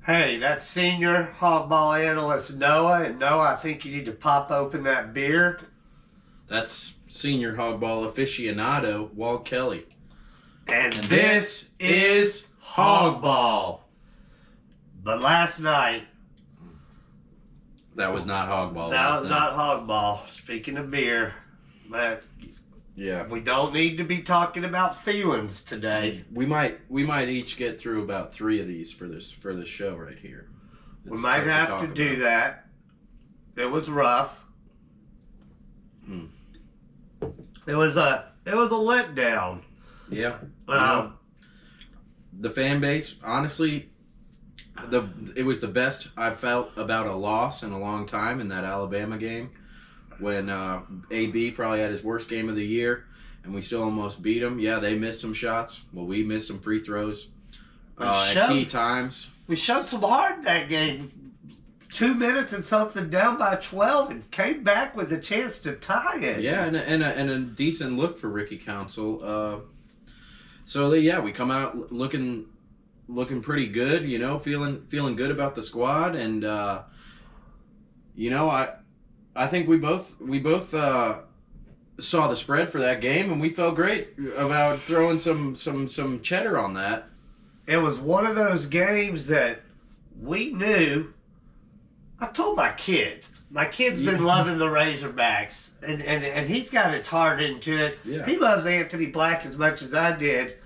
Hey, that's senior Hawgball analyst Noah. And Noah, I think you need to pop open that beer. That's senior Hawgball aficionado Walt Kelly. And this is Hawgball. But last night, That was not Hawgball. that was not Hawgball. Speaking of beer, but Yeah. we don't need to be talking about feelings today. We might each get through about 3 of these for this show right here. We might have to do that. It was rough. Hmm. It was a letdown. Yeah. The fan base, honestly, it was the best I've felt about a loss in a long time in that Alabama game when AB probably had his worst game of the year and we still almost beat them. Yeah, they missed some shots. Well, we missed some free throws at key times. We showed some heart in that game. 2 minutes and something down by 12 and came back with a chance to tie it. Yeah, and a decent look for Ricky Council. We come out looking pretty good, feeling good about the squad, and I think we both saw the spread for that game, and we felt great about throwing some cheddar on that. It was one of those games that we knew. I told my kid's been loving the Razorbacks, and he's got his heart into it. Yeah. He loves Anthony Black as much as I did.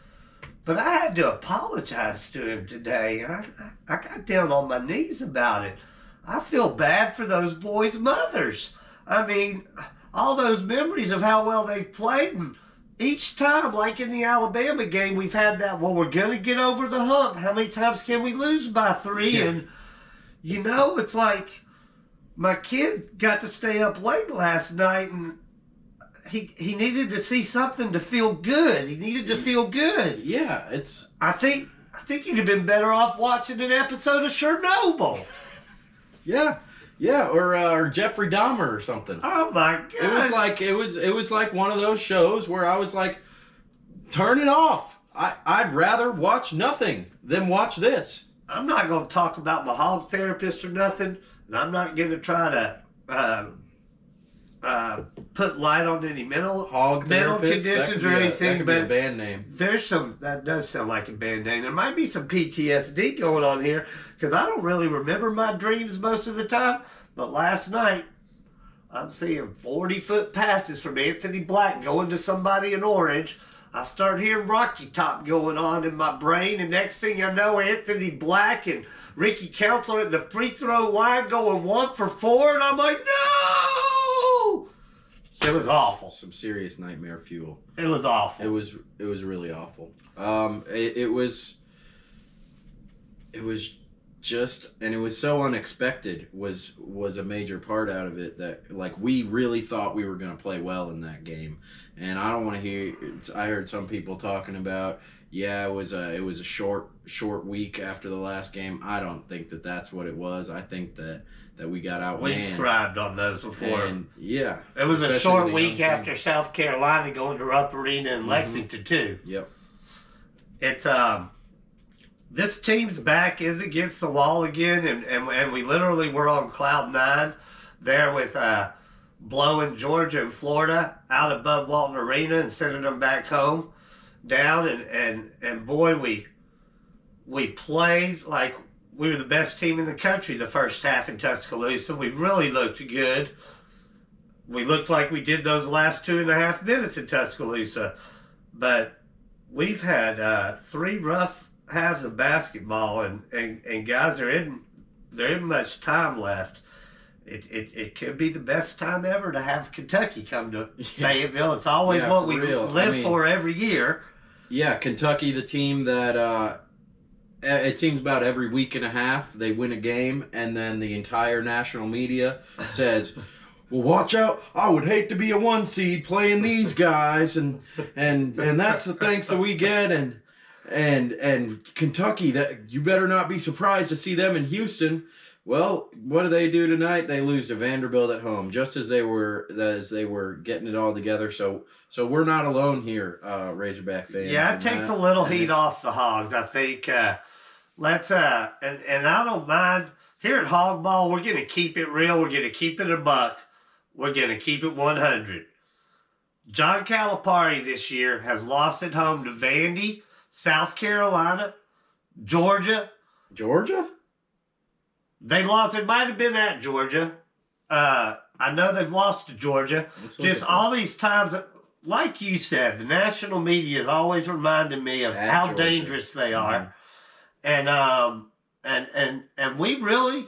But I had to apologize to him today. I got down on my knees about it. I feel bad for those boys' mothers. I mean, all those memories of how well they've played. And each time, like in the Alabama game, we've had that, well, we're going to get over the hump. How many times can we lose by 3? Yeah. And, it's like my kid got to stay up late last night, and he needed to see something to feel good. He needed to feel good. Yeah, I think he'd have been better off watching an episode of Chernobyl. Yeah, or Jeffrey Dahmer or something. Oh my God! It was like one of those shows where I was like, turn it off. I'd rather watch nothing than watch this. I'm not going to talk about my hog therapist or nothing, and I'm not going to try to put light on any mental conditions or anything. That could be a band name. That does sound like a band name. There might be some PTSD going on here because I don't really remember my dreams most of the time. But last night, I'm seeing 40-foot passes from Anthony Black going to somebody in orange. I start hearing Rocky Top going on in my brain, and next thing I know, Anthony Black and Ricky Council at the free throw line going 1 for 4, and I'm like, no! It was awful. Some serious nightmare fuel. It was awful. It was really awful. It was just, and it was so unexpected was a major part out of it that, like, we really thought we were going to play well in that game. And I don't want to hear, I heard some people talking about, it was a short week after the last game. I don't think that that's what it was. I think that we got outmanned. We thrived on those before. And yeah. It was a short week after South Carolina going to Rupp Arena in Lexington too. Yep. It's this team's back is against the wall again, and we literally were on cloud 9 there with blowing Georgia and Florida out of Bud Walton Arena and sending them back home down, and boy, we played like we were the best team in the country the first half in Tuscaloosa. We really looked good. We looked like we did those last 2.5 minutes in Tuscaloosa, but we've had 3 rough halves of basketball, and guys, there isn't much time left. It could be the best time ever to have Kentucky come to Fayetteville. It's always what we live for every year. Yeah, Kentucky, the team that it seems about every week and a half they win a game, and then the entire national media says, well, watch out, I would hate to be a 1 seed playing these guys, and that's the thanks that we get, and Kentucky, that you better not be surprised to see them in Houston. Well, what do they do tonight? They lose to Vanderbilt at home, just as they were getting it all together. So we're not alone here, Razorback fans. Yeah, it takes a little heat off the Hogs. I think let's and I don't mind. Here at Hawgball, we're gonna keep it real. We're gonna keep it a buck. We're gonna keep it 100. John Calipari this year has lost at home to Vandy, South Carolina, Georgia. Georgia? They lost. It might have been at Georgia. I know they've lost to Georgia. Just all these times, like you said, the national media is always reminding me of At how Georgia. dangerous they are. Mhm. And we really,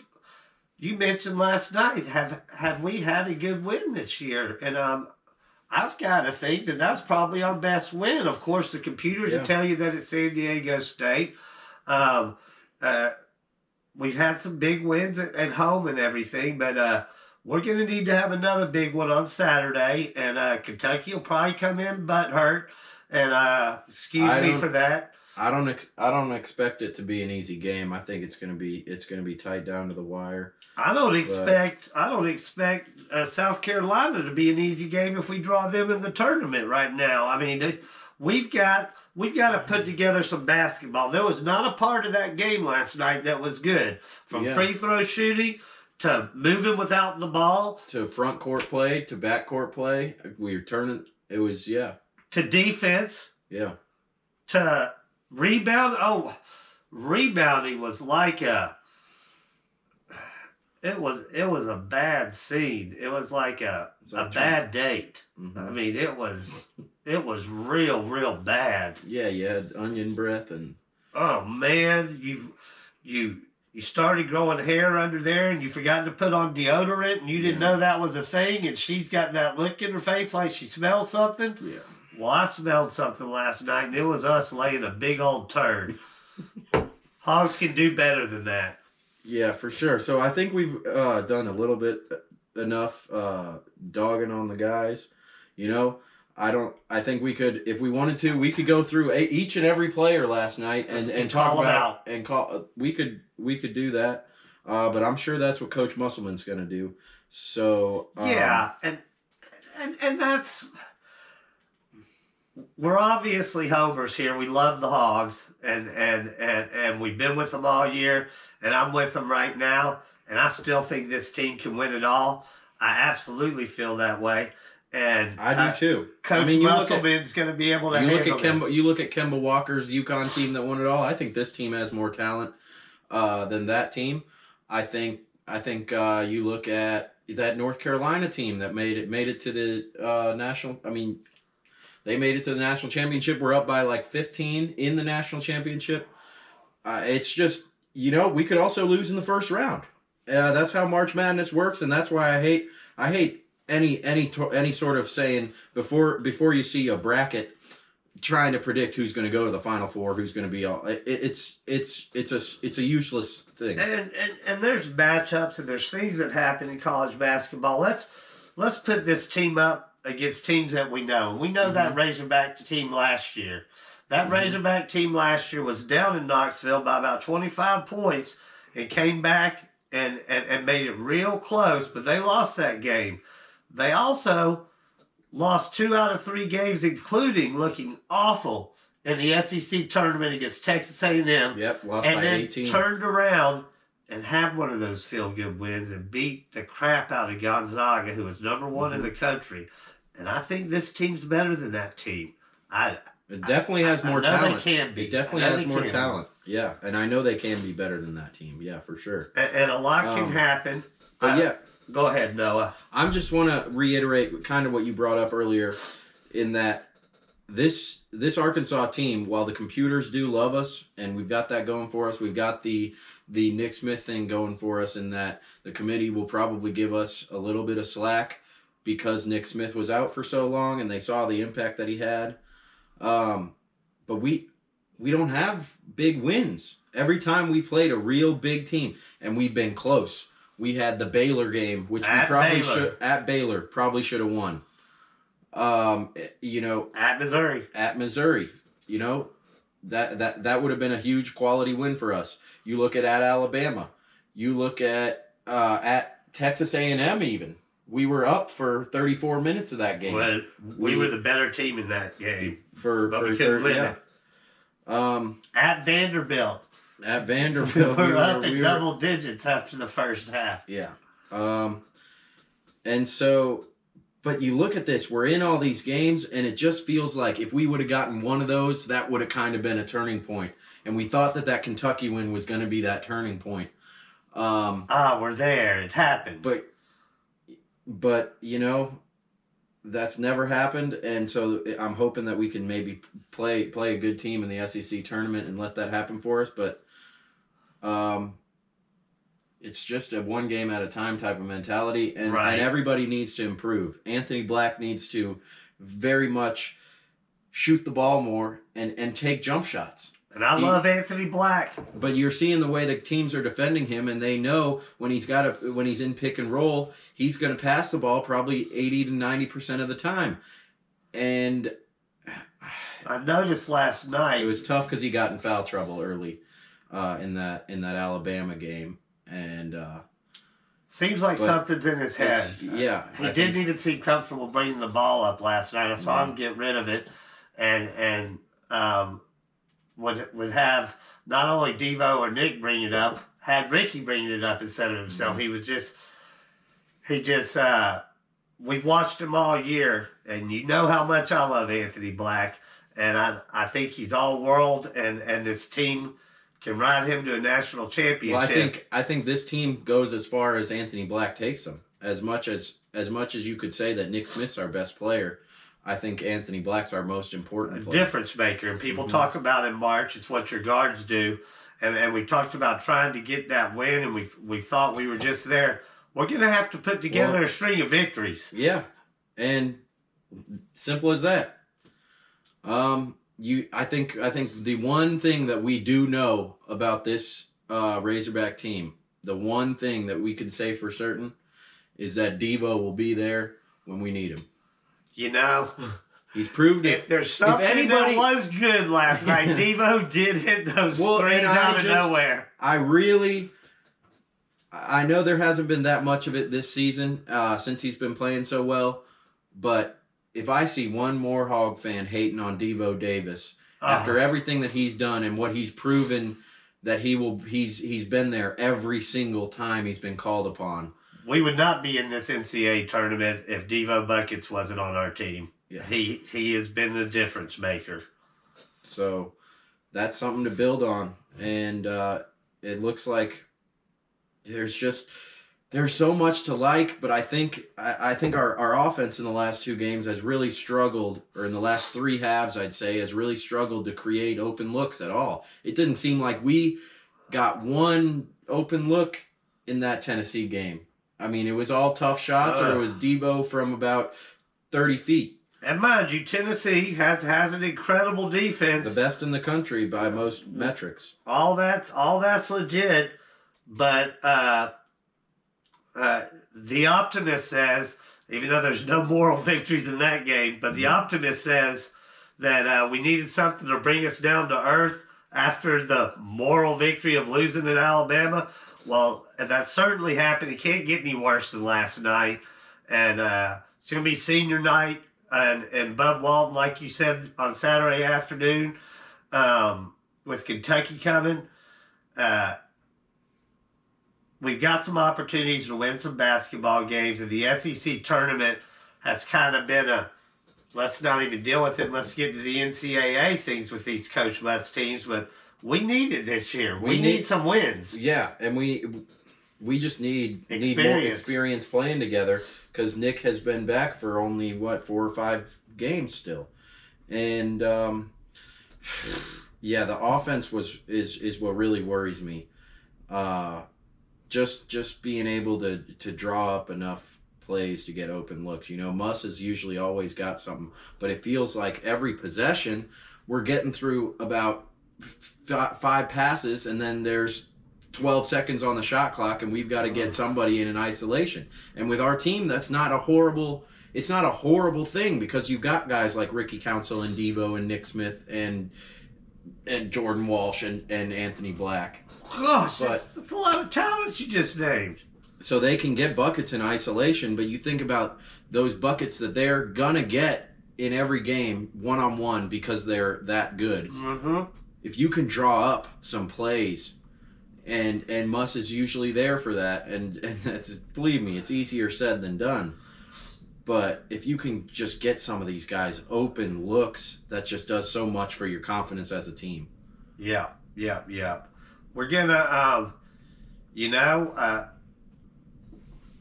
you mentioned last night, have we had a good win this year? And I've got to think that that's probably our best win. Of course, the computers will tell you that it's San Diego State. We've had some big wins at home and everything, but we're going to need to have another big one on Saturday. And Kentucky will probably come in butt hurt. And excuse me for that. I don't expect it to be an easy game. I think it's gonna be tight down to the wire. I don't expect South Carolina to be an easy game if we draw them in the tournament right now. I mean, we've got to put together some basketball. There was not a part of that game last night that was good, from free throw shooting to moving without the ball to front court play to back court play. We were turning. It was to defense to rebound. Oh, rebounding was like it was a bad scene. It was like a bad date. Mm-hmm. I mean, it was real bad. Yeah, you had onion breath and. Oh man, you started growing hair under there, and you forgot to put on deodorant, and you didn't know that was a thing. And she's got that look in her face like she smelled something. Yeah. Well, I smelled something last night, and it was us laying a big old turd. Hogs can do better than that. Yeah, for sure. So I think we've done a little bit enough dogging on the guys. You know, I think we could, if we wanted to, we could go through each and every player last night and talk about and call. We could do that, but I'm sure that's what Coach Musselman's going to do. So yeah, and that's. We're obviously homers here. We love the Hogs, and we've been with them all year, and I'm with them right now, and I still think this team can win it all. I absolutely feel that way, and I do too. Coach Musselman's going to be able to handle this. You look at Kemba Walker's UConn team that won it all. I think this team has more talent than that team. I think you look at that North Carolina team that made it to the national. I mean. They made it to the national championship. We're up by like 15 in the national championship. It's just, we could also lose in the first round. That's how March Madness works, and that's why I hate any sort of saying before you see a bracket trying to predict who's going to go to the Final Four, who's going to be all. It's a useless thing. And there's matchups and there's things that happen in college basketball. Let's put this team up against teams that we know. We know that Razorback team last year. That Razorback team last year was down in Knoxville by about 25 points and came back and made it real close, but they lost that game. They also lost 2 out of 3 games, including looking awful in the SEC tournament against Texas A&M. Yep, lost and by then 18. Turned around and had one of those feel-good wins and beat the crap out of Gonzaga, who was number 1 in the country. And I think this team's better than that team. It definitely has more talent. They can be. It definitely has more talent. Yeah, and I know they can be better than that team. Yeah, for sure. And a lot can happen. But go ahead, Noah. I just want to reiterate kind of what you brought up earlier, in that this Arkansas team, while the computers do love us, and we've got that going for us, we've got the Nick Smith thing going for us, in that the committee will probably give us a little bit of slack because Nick Smith was out for so long and they saw the impact that he had. But we don't have big wins. Every time we played a real big team, and we've been close. We had the Baylor game, which we probably should have won. At Missouri. That would have been a huge quality win for us. You look at Alabama. You look at Texas A&M even. We were up for 34 minutes of that game. Well, we were the better team in that game. But we couldn't win it. At Vanderbilt. At Vanderbilt, we're up in double digits after the first half. Yeah. And so, but you look at this, we're in all these games, and it just feels like if we would have gotten one of those, that would have kind of been a turning point. And we thought that Kentucky win was going to be that turning point. We're there. It happened. But you know, that's never happened, and so I'm hoping that we can maybe play a good team in the SEC tournament and let that happen for us. But it's just a one game at a time type of mentality, and everybody needs to improve. Anthony Black needs to very much shoot the ball more and take jump shots. And I love Anthony Black. But you're seeing the way the teams are defending him, and they know when he's in pick and roll, he's going to pass the ball probably 80 to 90% of the time. And I noticed last night it was tough because he got in foul trouble early in that Alabama game, and seems like something's in his head. Yeah, he didn't even seem comfortable bringing the ball up last night. I saw him get rid of it, and would have not only Devo or Nick bring it up, had Ricky bringing it up instead of himself. Mm-hmm. We've watched him all year, and you know how much I love Anthony Black, and I think he's all world, and this team can ride him to a national championship. Well, I think this team goes as far as Anthony Black takes them. As much as you could say that Nick Smith's our best player, I think Anthony Black's our most important player. Difference maker. And people talk about in March, it's what your guards do. And we talked about trying to get that win, and we thought we were just there. We're going to have to put together a string of victories. Yeah. And simple as that. I think the one thing that we do know about this Razorback team, the one thing that we can say for certain is that Devo will be there when we need him. You know, he's proved it. If there's something that was good last night, Devo did hit those threes out of nowhere. I know there hasn't been that much of it this season since he's been playing so well, but if I see one more Hog fan hating on Devo Davis after everything that he's done and what he's proven that he's been there every single time he's been called upon. We would not be in this NCAA tournament if Devo Buckets wasn't on our team. Yeah. He has been the difference maker. So that's something to build on. And it looks like there's so much to like, but I think our offense in the last two games has really struggled, or in the last three halves, I'd say, has really struggled to create open looks at all. It didn't seem like we got one open look in that Tennessee game. I mean, it was all tough shots, or it was Devo from about 30 feet. And mind you, Tennessee has an incredible defense. The best in the country by most metrics. All that's legit, but the optimist says, even though there's no moral victories in that game, but the optimist says that we needed something to bring us down to earth after the moral victory of losing at Alabama. Well, that certainly happened. It can't get any worse than last night. And it's going to be senior night. And Bud Walton, like you said, on Saturday afternoon, with Kentucky coming. We've got some opportunities to win some basketball games. And the SEC tournament has kind of been let's not even deal with it. Let's get to the NCAA things with these Coach Butts teams. But we need it this year. We need some wins. Yeah, and we just need more experience playing together, because Nick has been back for only 4 or 5 games still, and yeah, the offense is what really worries me. Just being able to draw up enough plays to get open looks. You know, Muss has usually always got something, but it feels like every possession we're getting through about 5 passes, and then there's 12 seconds on the shot clock, and we've got to get somebody in an isolation. And with our team, it's not a horrible thing, because you've got guys like Ricky Council and Devo and Nick Smith and Jordan Walsh and Anthony Black. Gosh, that's a lot of talent you just named. So they can get buckets in isolation, but you think about those buckets that they're gonna get in every game one-on-one because they're that good. Mm-hmm. if you can draw up some plays, and Muss is usually there for that, and that's, believe me, it's easier said than done. But if you can just get some of these guys open looks, that just does so much for your confidence as a team. Yeah. We're gonna,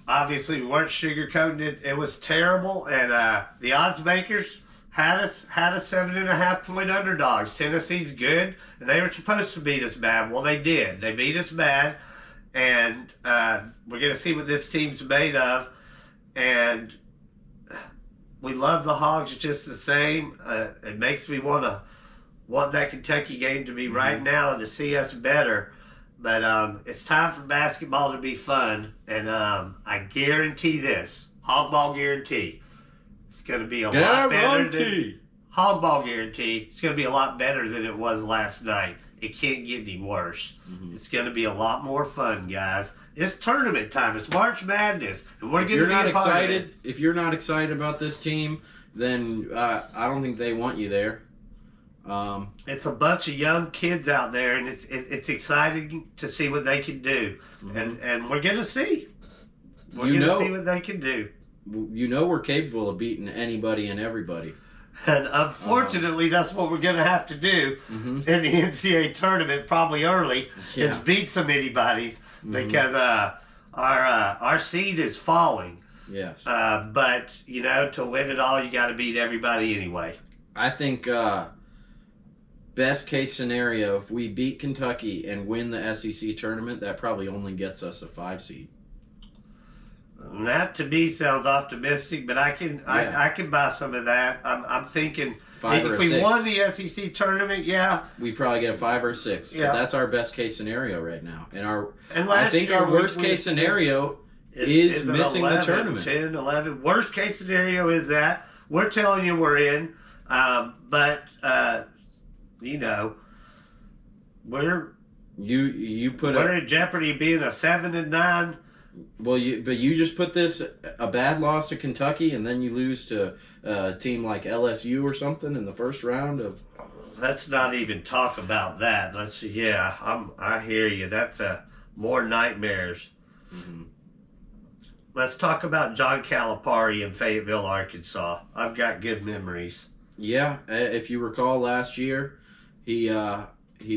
obviously we weren't sugarcoating it. It was terrible, and the odds makers had us 7.5 point underdogs. Tennessee's good, and they were supposed to beat us bad. Well, they did. They beat us bad, and we're gonna see what this team's made of. And we love the Hogs just the same. It makes me want that Kentucky game to be right now and to see us better. But it's time for basketball to be fun, and I guarantee this, Hawgball guarantee, it's going to be a lot better than Hawgball guarantee. It's going to be a lot better than it was last night. It can't get any worse. It's going to be a lot more fun, guys. It's tournament time. It's March Madness, and we're going to be a part of it. If you're not excited about this team, then I don't think they want you there. It's a bunch of young kids out there, and it's exciting to see what they can do, and we're going to see. We're going to see what they can do. We're capable of beating anybody and everybody. And unfortunately, that's what we're going to have to do in the NCAA tournament, probably early, is beat some anybody's because our seed is falling. Yes. But, to win it all, you got to beat everybody anyway. I think best case scenario, if we beat Kentucky and win the SEC tournament, that probably only gets us a 5 seed. That to me sounds optimistic, but I can buy some of that. I'm thinking 5 or if 6. We won the SEC tournament, we probably get a 5 or 6. Yeah. But that's our best case scenario right now. And I think our worst case scenario is missing 11, the tournament. 10, 11. Worst case scenario is that we're telling you we're in, but we're in jeopardy of being a 7-9. Well, you just put this a bad loss to Kentucky, and then you lose to a team like LSU or something in the first round of. Let's not even talk about that. I hear you. That's more nightmares. Let's talk about John Calipari in Fayetteville, Arkansas. I've got good memories. Yeah, if you recall last year, he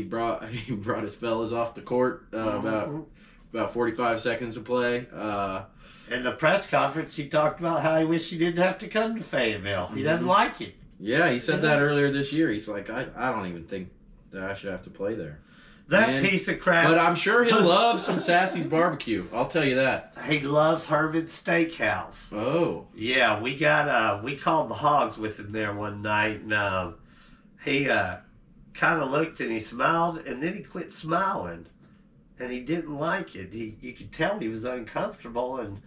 brought his fellas off the court about 45 seconds to play. In the press conference, he talked about how he wished he didn't have to come to Fayetteville. He doesn't like it. Yeah, he said that earlier this year. He's like, I don't even think that I should have to play there. Piece of crap. But I'm sure he'll love some Sassy's barbecue. I'll tell you that. He loves Herman's Steakhouse. Oh. Yeah, we called the Hogs with him there one night, and he kind of looked and he smiled, and then he quit smiling. And he didn't like it. You could tell he was uncomfortable, and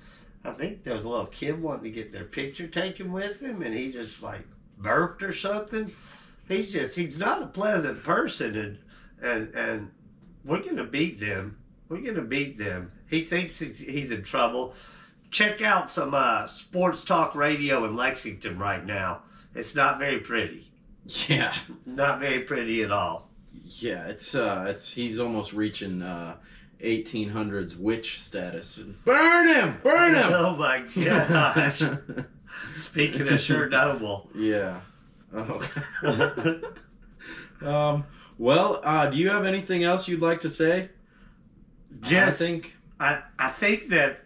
I think there was a little kid wanting to get their picture taken with him, and he just burped or something. He's not a pleasant person, and we're gonna beat them. We're gonna beat them. He thinks he's in trouble. Check out some sports talk radio in Lexington right now. It's not very pretty. Yeah. Not very pretty at all. Yeah, it's he's almost reaching 1800s witch status. Burn him! Burn him! Oh my gosh! Speaking of Chernobyl. Yeah. Oh. Well, do you have anything else you'd like to say? I think that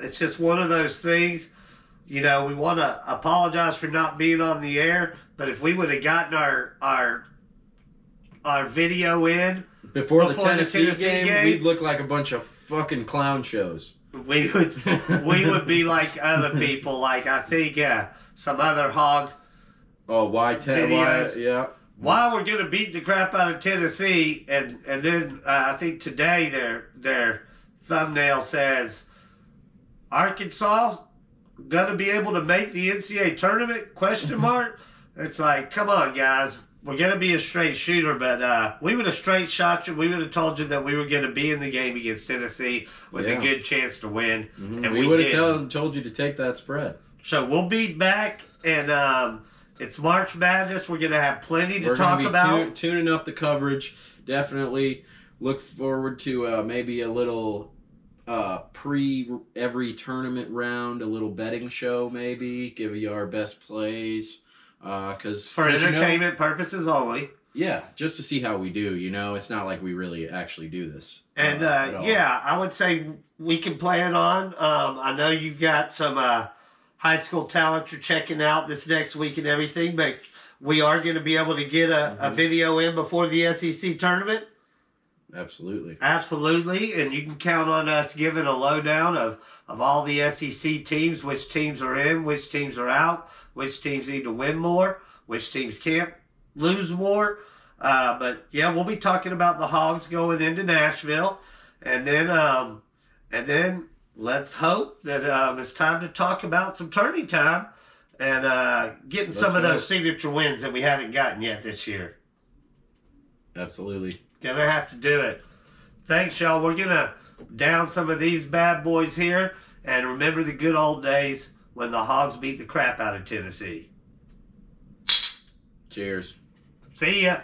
it's just one of those things. We want to apologize for not being on the air, but if we would have gotten our video in before the Tennessee game, we'd look like a bunch of fucking clown shows. We would be like other people, like I think some other Hog. Oh, videos. Yeah. Why we're gonna beat the crap out of Tennessee, and then I think today their thumbnail says Arkansas gonna be able to make the NCAA tournament? Question mark. It's like, come on, guys. We're going to be a straight shooter, but we would have straight shot you. We would have told you that we were going to be in the game against Tennessee with a good chance to win. And we would have told you to take that spread. So we'll be back, and It's March Madness. We're going to have plenty to We're talk gonna be about. tuning up the coverage. Definitely look forward to maybe a little pre every tournament round, a little betting show maybe, give you our best plays. Cause For entertainment purposes only. Yeah, just to see how we do. It's not like we really actually do this. And at all. yeah, I would say we can plan on. I know you've got some high school talent you're checking out this next week and everything, but we are going to be able to get a video in before the SEC tournament. Absolutely. Absolutely, and you can count on us giving a lowdown of all the SEC teams, which teams are in, which teams are out, which teams need to win more, which teams can't lose more. But yeah, we'll be talking about the Hogs going into Nashville, and then let's hope that it's time to talk about some tourney time and getting some of those signature wins that we haven't gotten yet this year. Absolutely. Gonna have to do it. Thanks, y'all. We're gonna down some of these bad boys here and remember the good old days when the Hogs beat the crap out of Tennessee. Cheers. See ya.